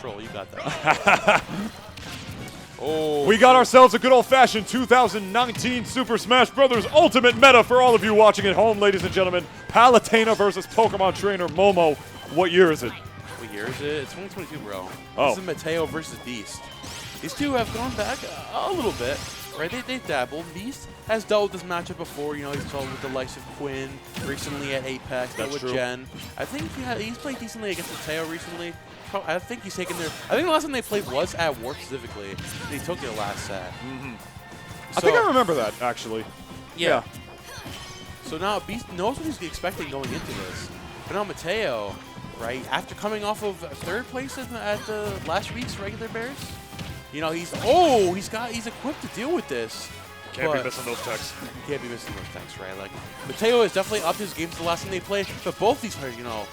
control. You got that. Oh, we got ourselves a good old-fashioned 2019 Super Smash Bros. Ultimate meta for all of you watching at home, ladies and gentlemen. Palutena versus Pokemon Trainer Momo. What year is it? What year is it? It's 2022, bro. Oh. This is Mateo versus Beast. These two have gone back a little bit, right? They've dabbled. Beast has dealt with this matchup before. You know, he's dealt with the likes of Quinn recently at Apex, dealt with Jen. I think he's played decently against Mateo recently. I think he's taken their. I think the last time they played was at Warp specifically. He took it last set. I think I remember that, actually. Yeah. So now Beast knows what he's expecting going into this. But now Mateo, right, after coming off of third place at the last week's regular Bears, you know, he's equipped to deal with this. Can't be missing those techs. Can't be missing those techs, right? Like, Mateo has definitely upped his game to the last time they played, but both these players, you know,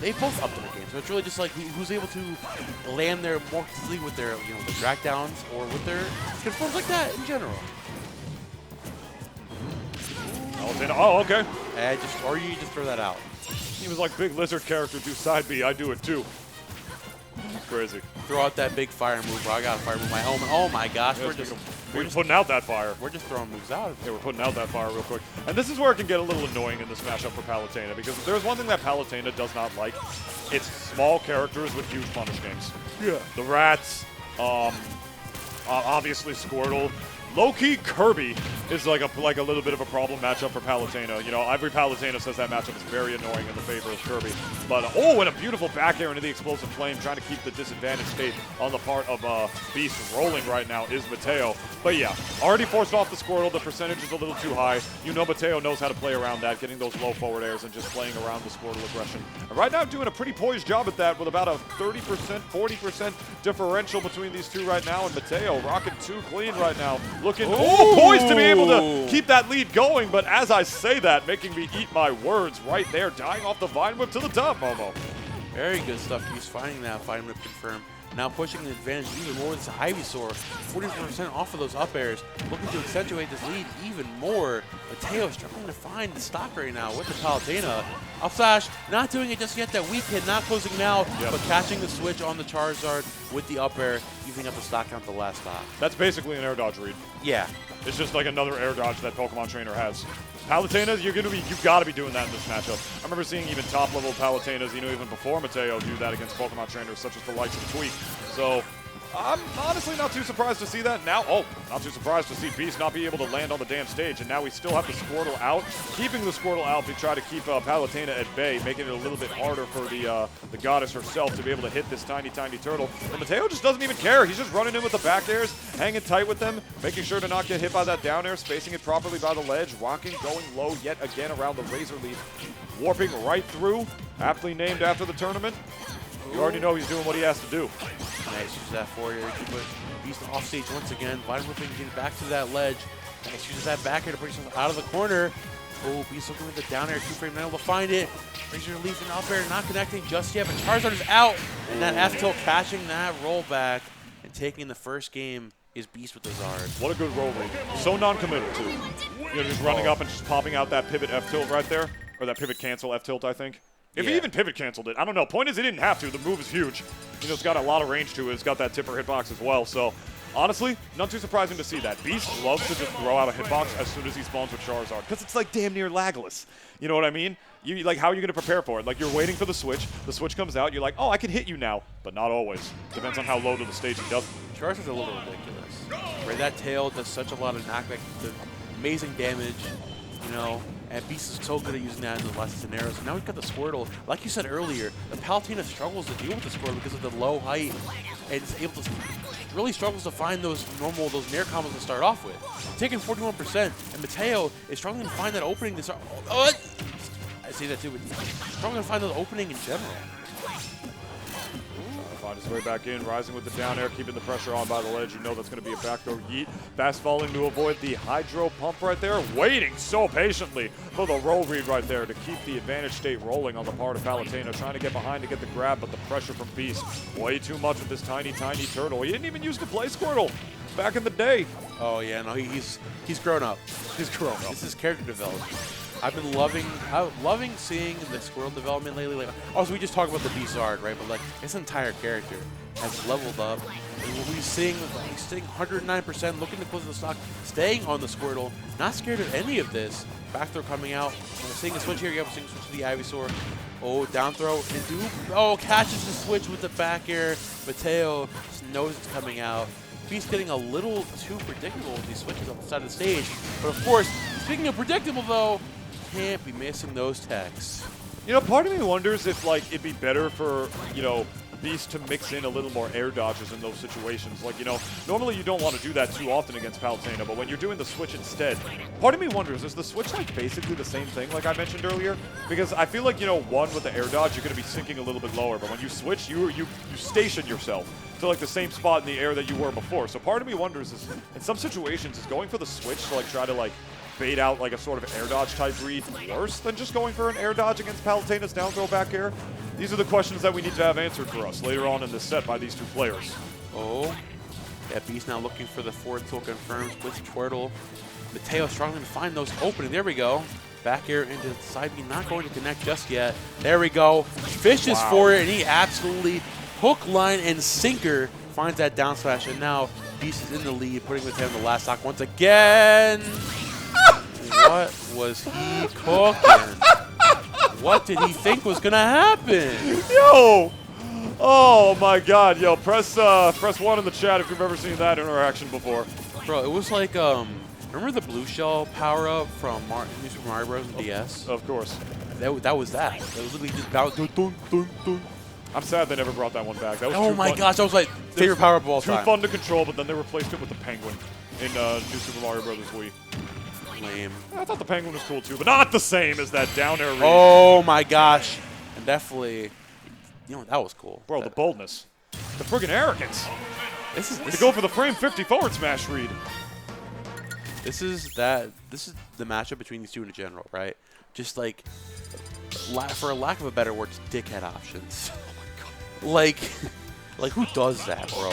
they both upped their game. So it's really just like who's able to land there more consistently with their, you know, the drag downs or with their controls like that in general. Oh, okay. Or you just throw that out. He was like, big lizard character, do side B, I do it too. Crazy. Throw out that big fire move, bro. I got a fire move my home. Oh my gosh, Yeah, we're just putting out that fire. We're just throwing moves out. Yeah, we're putting out that fire real quick. And this is where it can get a little annoying in this matchup for Palutena, because if there's one thing that Palutena does not like, it's small characters with huge punish games. Yeah. The rats, obviously Squirtle. Low-key Kirby is like a little bit of a problem matchup for Palutena. You know, every Palutena says that matchup is very annoying in the favor of Kirby. But, oh, and a beautiful back air into the explosive flame, trying to keep the disadvantage state on the part of Beast rolling right now is Mateo. But yeah, already forced off the Squirtle. The percentage is a little too high. You know Mateo knows how to play around that, getting those low forward airs and just playing around the Squirtle aggression. And right now doing a pretty poised job at that with about a 30%, 40% differential between these two right now. And Mateo rocking 2 clean right now. Looking poised to be able to keep that lead going, but as I say that, making me eat my words right there, dying off the Vine Whip to the top, Momo. Very good stuff. He's finding that Vine Whip confirmed. Now pushing the advantage even more with this Ivysaur. 40% off of those up airs. Looking to accentuate this lead even more. Mateo struggling to find the stock right now with the Palutena. Up slash, not doing it just yet. That weak hit, not closing now, but catching the switch on the Charizard with the up air, using up the stock count the last stop. That's basically an air dodge read. Yeah. It's just like another air dodge that Pokemon Trainer has. Palutenas, you've got to be doing that in this matchup. I remember seeing even top-level Palutenas, you know, even before Mateo, do that against Pokemon trainers such as the likes of Tweak. So I'm honestly not too surprised to see that. Now, not too surprised to see Beast not be able to land on the damn stage, and now we still have the Squirtle out. Keeping the Squirtle out to try to keep Palutena at bay, making it a little bit harder for the goddess herself to be able to hit this tiny, tiny turtle. And Mateo just doesn't even care. He's just running in with the back airs, hanging tight with them, making sure to not get hit by that down air, spacing it properly by the ledge, rocking, going low yet again around the Razor Leaf, warping right through, aptly named after the tournament. You already know he's doing what he has to do. Nice, use that forward air to keep it. Beast off stage once again. Vine Whipping, getting back to that ledge. Nice, uses that back air to bring himself out of the corner. Oh, Beast looking with the down air, 2-frame, not able to find it. Brings your leaf and up air, not connecting just yet, but Charizard is out. And that F-tilt catching that rollback and taking the first game is Beast with the Zard. What a good roll read. So non-committal, too. You know, just running up and just popping out that pivot F-tilt right there. Or that pivot cancel F-tilt, I think. If he even pivot canceled it, I don't know. Point is, he didn't have to. The move is huge. You know, it's got a lot of range to it. It's got that tipper hitbox as well. So, honestly, not too surprising to see that. Beast loves to just throw out a hitbox as soon as he spawns with Charizard, because it's like damn near lagless. You know what I mean? You like, how are you going to prepare for it? Like, you're waiting for the switch comes out, you're like, oh, I can hit you now, but not always. Depends on how low to the stage he does. Charizard's a little ridiculous. Right, that tail does such a lot of knockback, amazing damage, you know. And Beast is so good at using that in the last scenarios. And now we've got the Squirtle. Like you said earlier, the Palutena struggles to deal with the Squirtle because of the low height. And it's able to really struggles to find those nair combos to start off with. Taking 41%. And Mateo is struggling to find that opening to start. Oh, I see that too, but struggling to find the opening in general. Find his way back in, rising with the down air, keeping the pressure on by the ledge. You know that's going to be a back throw yeet. Fast falling to avoid the hydro pump right there. Waiting so patiently for the roll read right there to keep the advantage state rolling on the part of Palutena. Trying to get behind to get the grab, but the pressure from Beast way too much with this tiny, tiny turtle. He didn't even use to play Squirtle back in the day. Oh yeah, no, he's grown up. He's grown up. This is character development. I've been loving seeing the Squirtle development lately. Like, also, we just talked about the Beast Zard, right? But like, it's an entire character. has leveled up. And what he's sitting 109%, looking to close the stock, staying on the Squirtle, not scared of any of this. Back throw coming out. We're seeing a switch here. You have a switch to the Ivysaur. Oh, down throw into. Oh, catches the switch with the back air. Mateo just knows it's coming out. Beast getting a little too predictable with these switches on the side of the stage. But of course, speaking of predictable though, can't be missing those techs. You know, part of me wonders if, like, it'd be better for, you know, Beast to mix in a little more air dodges in those situations. Like, you know, normally you don't want to do that too often against Palutena, but when you're doing the switch instead, part of me wonders, is the switch, like, basically the same thing like I mentioned earlier? Because I feel like, you know, one, with the air dodge, you're going to be sinking a little bit lower, but when you switch, you station yourself to, like, the same spot in the air that you were before. So part of me wonders is, in some situations, is going for the switch to, like, try to, like, bait out like a sort of air dodge type read worse than just going for an air dodge against Palutena's down throw back air? These are the questions that we need to have answered for us later on in this set by these two players. Oh, yeah, Beast now looking for the forward tilt confirms with Twirtle. Mateo struggling to find those opening. There we go. Back air into the side B, not going to connect just yet. There we go. Fishes for it, and he absolutely hook, line, and sinker finds that down smash, and now Beast is in the lead, putting Mateo in the last stock once again. What was he cooking? What did he think was gonna happen? Yo! Oh my God! Yo, press 1 in the chat if you've ever seen that interaction before. Bro, it was like remember the blue shell power up from New Super Mario Bros. And DS? Of course. That was that. It was literally just bounce. Dun, dun, dun, dun. I'm sad they never brought that one back. That was oh too my fun. gosh, that was like favorite power up of all time. Too fun to control, but then they replaced it with the penguin in New Super Mario Bros. Wii. Lame. I thought the penguin was cool too, but not the same as that down air read. Oh my gosh. And definitely, you know, that was cool. Bro, the boldness. The friggin' arrogance. This is to go for the frame 50 forward smash read. This is the matchup between these two in general, right? Just like, for a lack of a better word, just dickhead options. Oh my God. Like who does that, bro?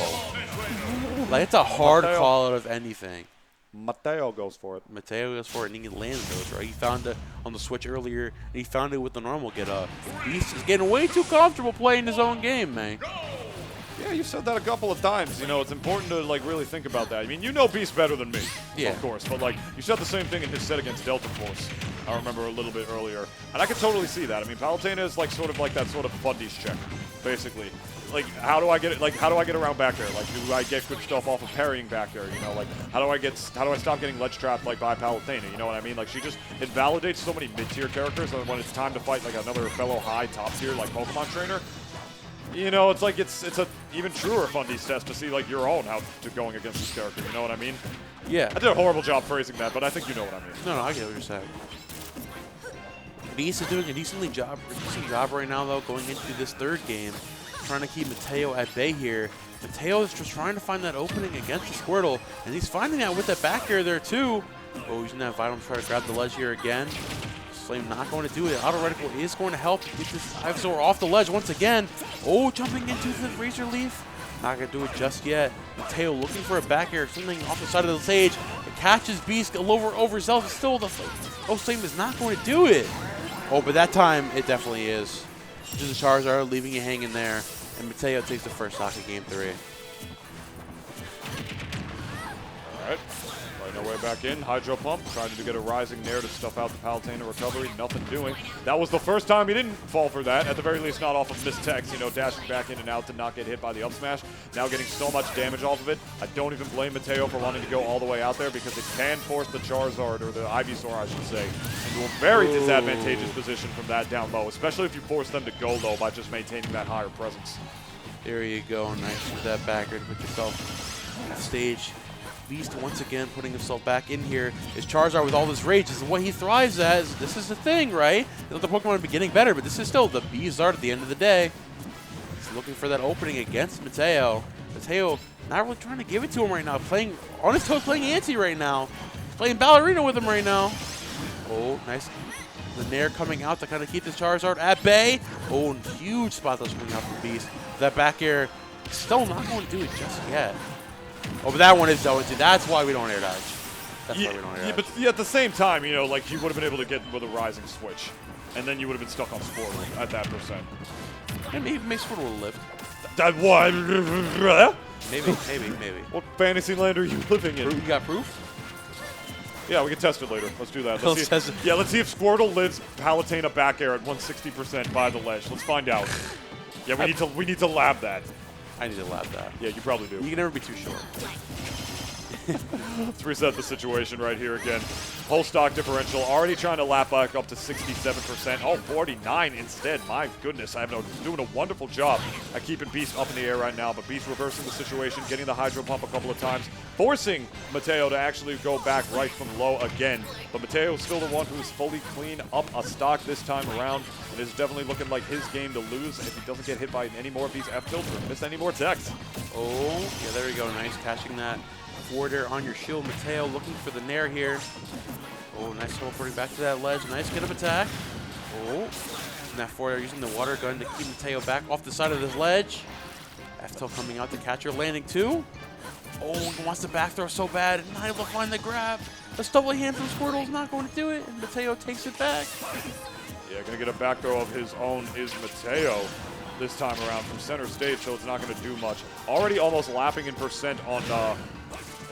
Like, it's a hard call out of anything. Mateo goes for it. Mateo goes for it, and he lands those, right? He found it on the switch earlier, and he found it with the normal get up. Beast is getting way too comfortable playing his own game, man. Yeah, you said that a couple of times. You know, it's important to, like, really think about that. I mean, you know Beast better than me, of course. But, like, you said the same thing in his set against Delta Force. I remember a little bit earlier. And I can totally see that. I mean, Palutena is, like, sort of like that sort of fundies check, basically. Like, how do I get it? Like, how do I get around back there? Like, do I get good stuff off of parrying back there? You know, like, how do I stop getting ledge trapped, like, by Palutena? You know what I mean? Like, she just invalidates so many mid-tier characters, and when it's time to fight, like, another fellow high top tier, like, Pokemon trainer, you know, it's like it's a even truer fundies test to see, like, your own how to going against this character. You know what I mean? Yeah. I did a horrible job phrasing that, but I think you know what I mean. No, I get what you're saying. Beast is doing a decent job right now, though, going into this third game, trying to keep Mateo at bay here. Mateo is just trying to find that opening against the Squirtle, and he's finding that with that back air there, too. Oh, using that Vital to try to grab the ledge here again. Flame not going to do it. Auto Reticle is going to help get this Ivysaur off the ledge once again. Oh, jumping into the Razor Leaf. Not going to do it just yet. Mateo looking for a back air, something off the side of the stage. It catches Beast overzealous. Still, the Flame is not going to do it. Oh, but that time, it definitely is. Just the Charizard leaving it hanging there. And Mateo takes the first stock of Game 3. All right. Fighting our way back in. Hydro Pump. Trying to get a rising Nair to stuff out the Palutena recovery. Nothing doing. That was the first time he didn't fall for that. At the very least, not off of mistext. You know, dashing back in and out to not get hit by the up smash. Now getting so much damage off of it. I don't even blame Mateo for wanting to go all the way out there because it can force the Charizard, or the Ivysaur, I should say, into a very disadvantageous position from that down low, especially if you force them to go low by just maintaining that higher presence. There you go. Nice with that backer to put yourself on stage. Beast once again putting himself back in here. His Charizard with all this rage is what he thrives at. This is the thing, right? The Pokemon would be getting better, but this is still the Beezard at the end of the day. He's looking for that opening against Mateo. Mateo not really trying to give it to him right now. Playing on his toes, playing anti right now. Playing ballerina with him right now. Oh, nice. The Nair coming out to kind of keep this Charizard at bay. Oh, huge spot that's coming out from Beast. That back air still not going to do it just yet. Oh, but that one is going to. That's why we don't air dodge. That's why we don't air dodge. But at the same time, you know, like, you would have been able to get with a rising switch, and then you would have been stuck on Squirtle at that percent. And maybe make Squirtle lift. That what? Maybe. What fantasy land are you living in? You got proof? Yeah, we can test it later. Let's do that. Let's test it. Yeah, let's see if Squirtle lives Palutena back air at 160% by the ledge. Let's find out. Yeah, we need to lab that. I need to lab that. Yeah, you probably do. You can never be too sure. Let's reset the situation right here again. Whole stock differential already trying to lap back up to 67%. Oh, 49 instead. My goodness, I have doing a wonderful job at keeping Beast up in the air right now. But Beast reversing the situation, getting the Hydro Pump a couple of times, forcing Mateo to actually go back right from low again. But Mateo is still the one who is fully clean up a stock this time around. It is definitely looking like his game to lose if he doesn't get hit by any more of these F-tilts or miss any more techs. Oh, yeah, there we go. Nice catching that. Forward air on your shield. Mateo looking for the nair here. Oh, nice teleporting back to that ledge. Nice get up attack. Oh, and that forward air using the water gun to keep Mateo back off the side of this ledge. F-tilt coming out to catch her landing too. Oh, he wants to back throw so bad. And Nile will find the grab. The double hand from Squirtle is not going to do it. And Mateo takes it back. Yeah, going to get a back throw of his own is Mateo this time around from center stage, so it's not going to do much. Already almost lapping in percent on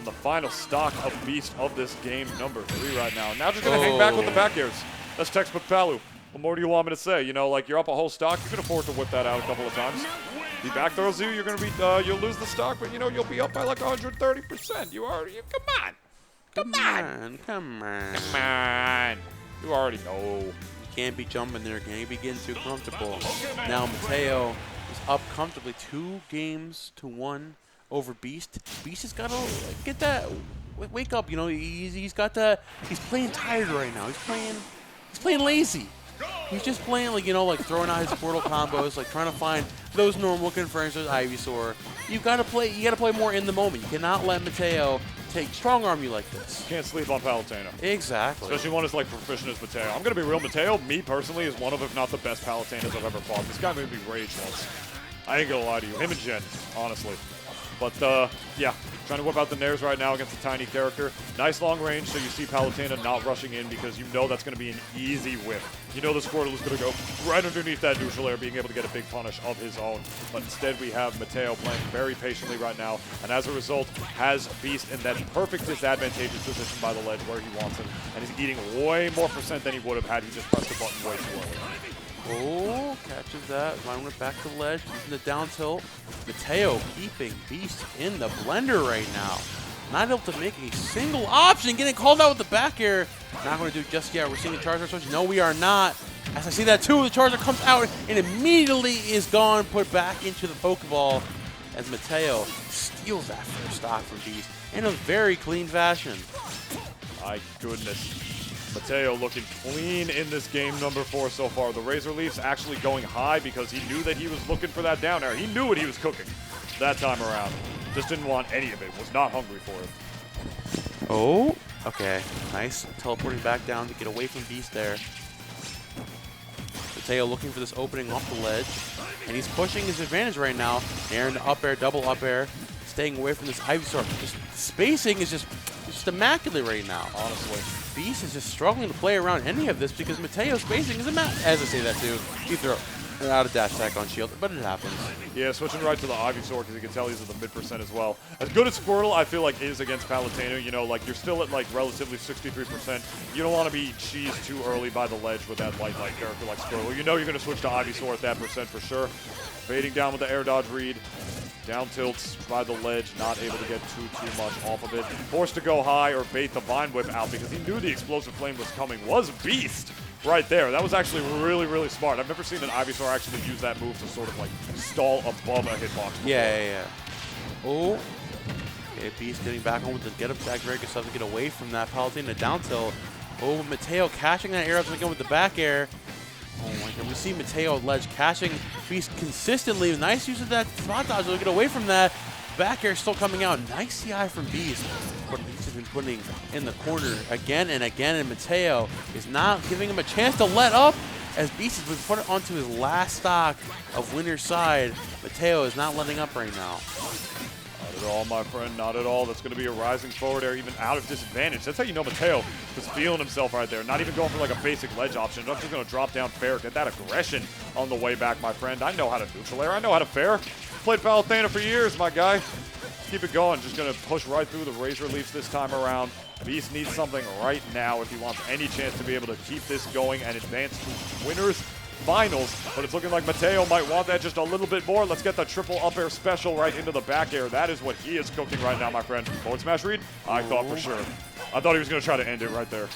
the final stock of Beast of this game, number 3 right now. Now just going to hang back with the back airs. That's textbook Palu. What more do you want me to say? You know, like you're up a whole stock, you can afford to whip that out a couple of times. He back throws you, you're going to be, you'll lose the stock, but you know, you'll be up by like 130%. You already, come on. You already know. Can't be jumping there. Can't be getting too comfortable. Now Mateo is up comfortably 2 games to 1 over Beast. Beast has got to get that wake up. You know, he's got that. He's playing tired right now. He's playing lazy. He's just playing like, you know, like throwing out his Squirtle combos, like trying to find those normal confirmations. Ivysaur. You got to play more in the moment. You cannot let Mateo strong arm you like this. Can't sleep on Palutena. Exactly. Especially one as like proficient as Mateo. I'm gonna be real, Mateo, me personally, is one of, if not the best Palutenas I've ever fought. This guy made me rage once. I ain't gonna lie to you. Him and Jen, honestly. But yeah, trying to whip out the nairs right now against a tiny character. Nice long range, so you see Palutena not rushing in because you know that's gonna be an easy whip. You know the Squirtle is gonna go right underneath that neutral air, being able to get a big punish of his own. But instead we have Mateo playing very patiently right now, and as a result has Beast in that perfect disadvantageous position by the ledge where he wants him, and he's eating way more percent than he would have had he just pressed the button way too early. Oh, catches that. Mine went back to the ledge, using the down tilt. Mateo keeping Beast in the blender right now. Not able to make a single option. Getting called out with the back air. Not going to do just yet. We're seeing the Charizard switch. No, we are not. As I see that too, the Charizard comes out and immediately is gone, put back into the Pokeball as Mateo steals that first stock from Beast in a very clean fashion. My goodness. Mateo looking clean in this game number 4 so far. The Razor Leafs actually going high because he knew that he was looking for that down air. He knew what he was cooking that time around. Just didn't want any of it. Was not hungry for it. Oh, okay. Nice. Teleporting back down to get away from Beast there. Mateo looking for this opening off the ledge. And he's pushing his advantage right now. Air into up air, double up air. Staying away from this Ivysaur. Just spacing is just immaculate right now. Honestly. Beast is just struggling to play around any of this because Mateo's spacing is immaculate. As I say that too, you throw out a dash attack on shield, but it happens. Yeah, switching right to the Ivysaur because you can tell he's at the mid% as well. As good as Squirtle, I feel like, is against Palutena, you know, like you're still at like relatively 63%. You don't want to be cheesed too early by the ledge with that light character like Squirtle. You know you're going to switch to Ivysaur at that percent for sure. Fading down with the air dodge read. Down tilts by the ledge, not able to get too much off of it. Forced to go high or bait the Vine Whip out because he knew the Explosive Flame was coming. Was Beast right there. That was actually really, really smart. I've never seen an Ivysaur actually use that move to sort of like stall above a hitbox before. Yeah. Oh. Okay, Beast getting back on with the get up attack. Very good stuff to get away from that Palutena down tilt. Oh, Mateo catching that air up again with the back air. Oh my god, we see Mateo ledge catching Beast consistently. Nice use of that spot dodge to get away from that. Back air still coming out. Nice CI from Beast. But Beast has been putting in the corner again and again, and Mateo is not giving him a chance to let up as Beast has been put onto his last stock of winner's side. Mateo is not letting up right now. Not at all, my friend, not at all. That's going to be a rising forward air, even out of disadvantage. That's how you know Mateo was feeling himself right there. Not even going for like a basic ledge option. I'm just going to drop down fair, get that aggression on the way back, my friend. I know how to neutral air. I know how to fair. played Palutena for years, my guy. Keep it going. Just going to push right through the Razor Leafs this time around. Beast needs something right now if he wants any chance to be able to keep this going and advance to winners finals. But it's looking like Mateo might want that just a little bit more. Let's get the triple up air special right into the back air. That is what he is cooking right now, my friend. Forward smash read? I thought for sure. I thought he was going to try to end it right there.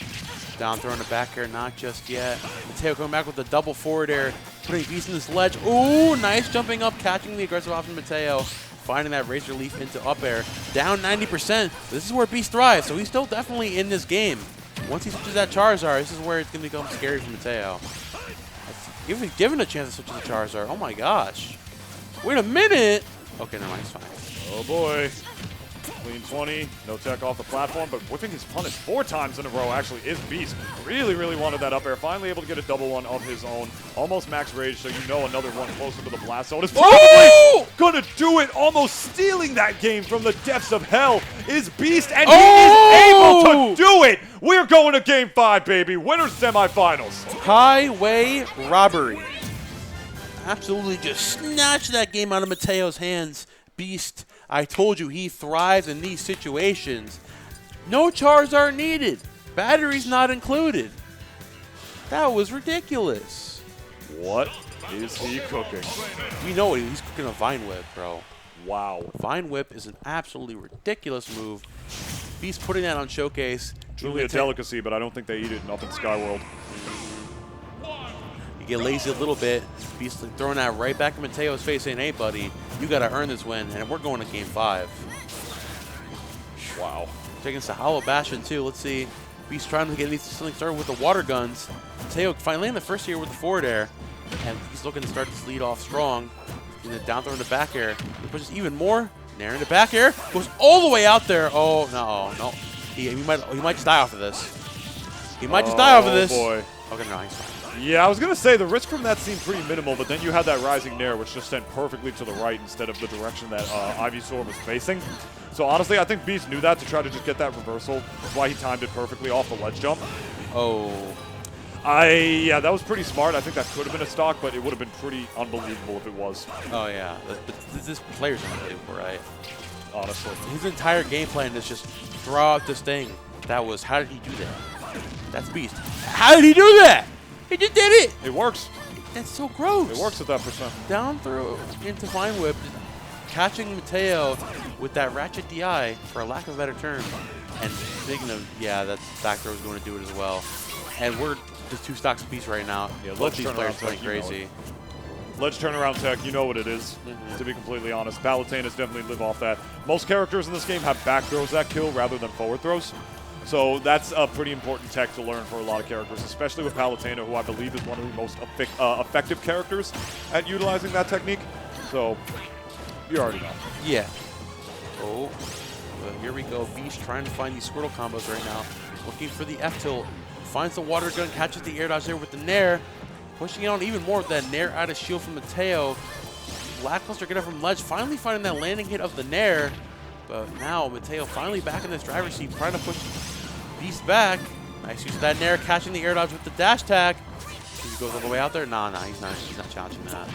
Down throw in the back air, not just yet. Mateo coming back with the double forward air, putting Beast in this ledge. Ooh, nice jumping up, catching the aggressive option Mateo. Finding that Razor Leaf into up air. Down 90%. This is where Beast thrives, so he's still definitely in this game. Once he switches that Charizard, this is where it's going to become scary for Mateo. Even given a chance to switch to the Charizard. Oh my gosh. Wait a minute. Okay, no, he's fine. Oh boy. Clean 20, no tech off the platform, but whipping his punish 4 times in a row actually is Beast. Really, really wanted that up air. Finally able to get a double one of his own. Almost max rage, so you know another one closer to the blast zone is probably gonna do it. Almost stealing that game from the depths of hell is Beast, and he is able to do it. We're going to game 5, baby. Winners semifinals. Highway robbery. Absolutely just snatched that game out of Mateo's hands. Beast, I told you he thrives in these situations. No Charizard needed. Batteries not included. That was ridiculous. What is he cooking? We know it. He's cooking a Vine Whip, bro. Wow. Vine Whip is an absolutely ridiculous move. Beast putting that on Showcase. Truly a delicacy, but I don't think they eat it enough in Skyworld. You get lazy a little bit. Beast throwing that right back in Mateo's face saying, hey, buddy, you got to earn this win, and we're going to game 5. Wow. Taking Sahalo Bastion, too. Let's see. Beast trying to get something started with the water guns. Mateo finally in the first year with the forward air, and he's looking to start this lead off strong. And then down throw in the back air. He pushes even more. Nair in the back air. Goes all the way out there. Oh, no. He might just die off of this. He might just die off of this. Oh, boy. Okay, no, he's fine. Yeah, I was going to say the risk from that seemed pretty minimal, but then you had that rising Nair, which just sent perfectly to the right instead of the direction that Ivysaur was facing. So honestly, I think Beast knew that to try to just get that reversal. That's why he timed it perfectly off the ledge jump. Oh. Yeah, that was pretty smart. I think that could have been a stock, but it would have been pretty unbelievable if it was. Oh, yeah. This player's unbelievable, right? Honestly. His entire game plan is just throw out this thing. That was, how did he do that? That's Beast. How did he do that? He just did it. It works. That's so gross. It works at that percent. Down throw into Vine Whip, catching Mateo with that Ratchet DI, for a lack of a better term. And speaking of, yeah, that back throw is going to do it as well. And we're just 2 stocks apiece right now. Yeah, both these players playing crazy. Ledge turnaround tech, you know what it is, to be completely honest. Palutena's definitely live off that. Most characters in this game have back throws that kill rather than forward throws. So that's a pretty important tech to learn for a lot of characters, especially with Palutena, who I believe is one of the most effective characters at utilizing that technique. So you already know. Yeah. Oh, well, here we go. Beast trying to find these Squirtle combos right now. Looking for the F-tilt. Finds the water gun, catches the air dodge there with the Nair. Pushing it on even more with that Nair out of shield from Mateo. Lackluster get up from ledge, finally finding that landing hit of the Nair. But now Mateo finally back in this driver's seat, trying to push Beast back. Nice use of that Nair, catching the air dodge with the dash tag. He goes all the way out there. Nah, he's not challenging that.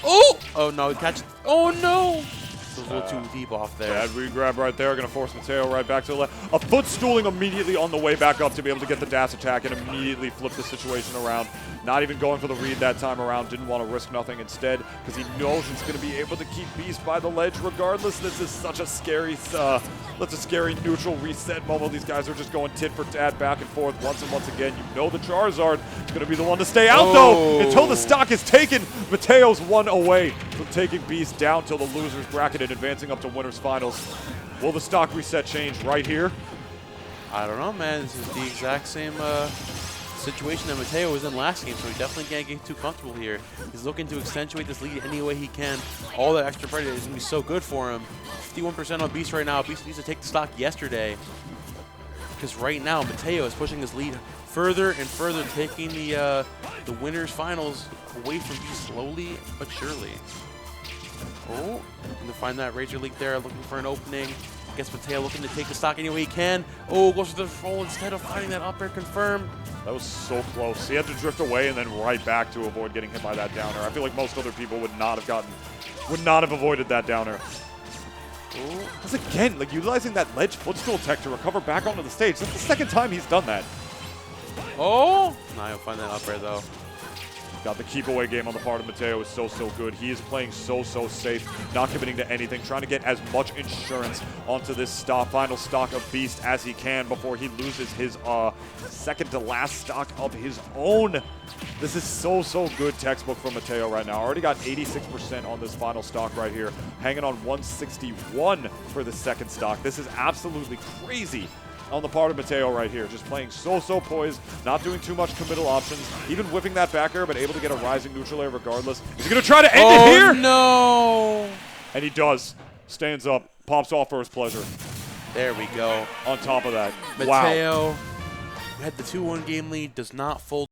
Oh no, he catches. Oh no! It was a little too deep off there. Bad re-grab right there, gonna force Mateo right back to the left. A footstooling immediately on the way back up to be able to get the dash attack and immediately flip the situation around. Not even going for the read that time around, didn't want to risk nothing instead because he knows he's gonna be able to keep Beast by the ledge regardless. This is such a scary, neutral reset moment. These guys are just going tit for tat back and forth once and once again. You know the Charizard is gonna be the one to stay out though until the stock is taken. Mateo's 1 away from taking Beast down till the losers bracket and advancing up to winners finals. Will the stock reset change right here? I don't know, man. This is the exact same situation that Mateo was in last game, so he definitely can't get too comfortable here. He's looking to accentuate this lead any way he can. All that extra predator is going to be so good for him. 51% on Beast right now. Beast needs to take the stock yesterday. Because right now, Mateo is pushing this lead further and further, taking the winners finals away from Beast slowly but surely. Oh, going to find that Razor Leak there, looking for an opening. Guess Mateo looking to take the stock any way he can. Oh, goes for the roll instead of finding that up air confirm. That was so close. He had to drift away and then right back to avoid getting hit by that downer. I feel like most other people would not have gotten Would not have avoided that downer. Ooh. Because again, like utilizing that ledge footstool tech to recover back onto the stage. That's the second time he's done that. Oh! Nah, he'll find that up there, though. Got the keep away game on the part of Mateo is so good. He is playing so safe, not committing to anything, trying to get as much insurance onto this final stock of Beast as he can before he loses his second to last stock of his own. This is so good textbook from Mateo right now. Already got 86% on this final stock right here, hanging on 161 for the second stock. This is absolutely crazy on the part of Mateo right here. Just playing so poised, not doing too much committal options, even whipping that back air, but able to get a rising neutral air regardless. Is he going to try to end it here? No! And he does. Stands up, pops off for his pleasure. There we go. On top of that. Mateo had the 2-1 game lead, does not fold.